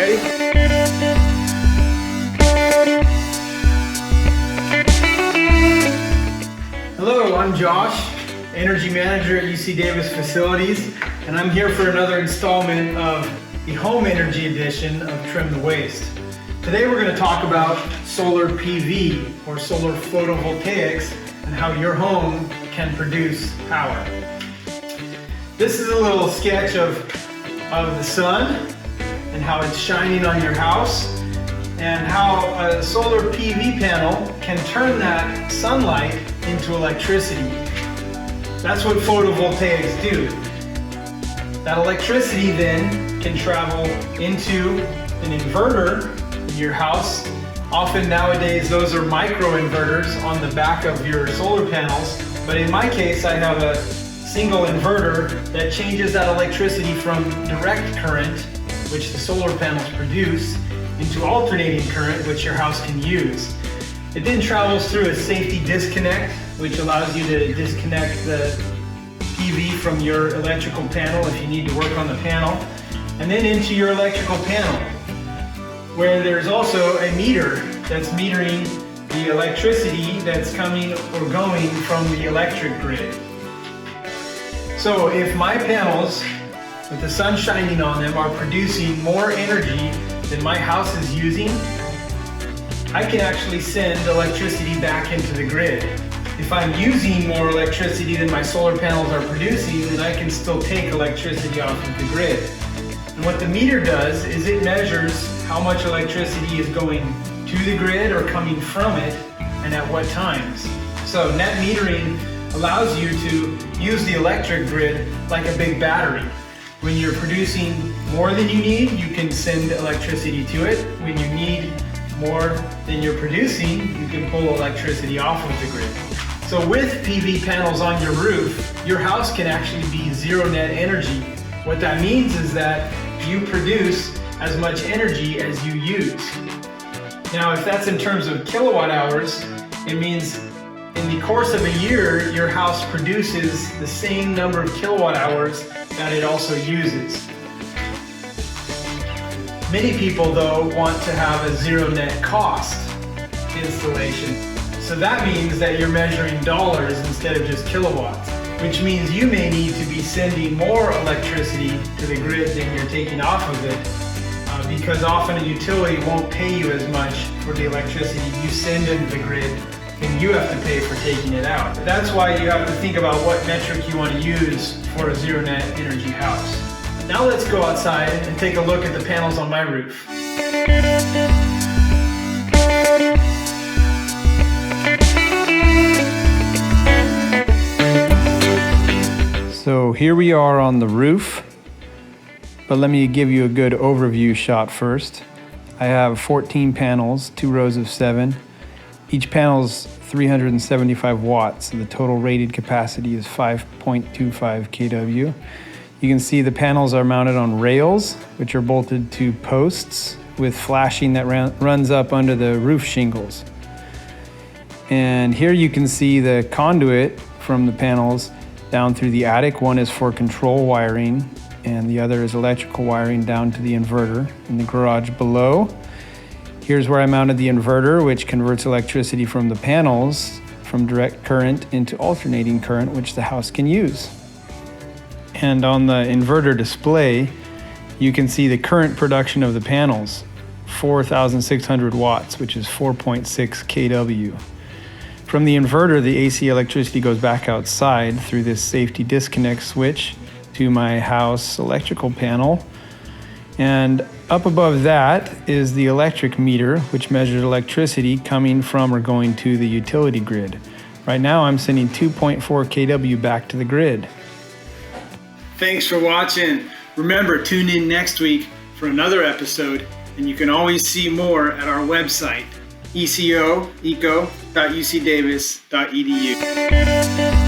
Ready? Hello, I'm Josh, Energy Manager at UC Davis Facilities, and I'm here for another installment of the Home Energy Edition of Trim the Waste. Today we're going to talk about solar PV, or solar photovoltaics, and how your home can produce power. This is a little sketch of the sun and how it's shining on your house, and how a solar PV panel can turn that sunlight into electricity. That's what photovoltaics do. That electricity then can travel into an inverter in your house. Often nowadays those are micro inverters on the back of your solar panels, but in my case I have a single inverter that changes that electricity from direct current, which the solar panels produce, into alternating current, which your house can use. It then travels through a safety disconnect, which allows you to disconnect the PV from your electrical panel if you need to work on the panel, and then into your electrical panel, where there's also a meter that's metering the electricity that's coming or going from the electric grid. So if my panels, with the sun shining on them, are producing more energy than my house is using, I can actually send electricity back into the grid. If I'm using more electricity than my solar panels are producing, then I can still take electricity off of the grid. And what the meter does is it measures how much electricity is going to the grid or coming from it, and at what times. So net metering allows you to use the electric grid like a big battery. When you're producing more than you need, you can send electricity to it. When you need more than you're producing, you can pull electricity off of the grid. So with PV panels on your roof, your house can actually be zero net energy. What that means is that you produce as much energy as you use. Now, if that's in terms of kilowatt hours, it means in the course of a year, your house produces the same number of kilowatt hours that it also uses. Many people, though, want to have a zero net cost installation. So that means that you're measuring dollars instead of just kilowatts, which means you may need to be sending more electricity to the grid than you're taking off of it, because often a utility won't pay you as much for the electricity you send into the grid than you have to pay for taking it out. That's why you have to think about what metric you want to use for a zero net energy house. Now let's go outside and take a look at the panels on my roof. So here we are on the roof, but let me give you a good overview shot first. I have 14 panels, 2 rows of 7. Each panel is 375 watts, and the total rated capacity is 5.25 kW. You can see the panels are mounted on rails, which are bolted to posts with flashing that runs up under the roof shingles. And here you can see the conduit from the panels down through the attic. One is for control wiring, and the other is electrical wiring down to the inverter in the garage below. Here's where I mounted the inverter, which converts electricity from the panels from direct current into alternating current, which the house can use. And on the inverter display, you can see the current production of the panels, 4,600 watts, which is 4.6 kW. From the inverter, the AC electricity goes back outside through this safety disconnect switch to my house electrical panel. And up above that is the electric meter, which measures electricity coming from or going to the utility grid. Right now I'm sending 2.4 kW back to the grid. Thanks for watching. Remember, tune in next week for another episode, and you can always see more at our website, eco.ucdavis.edu.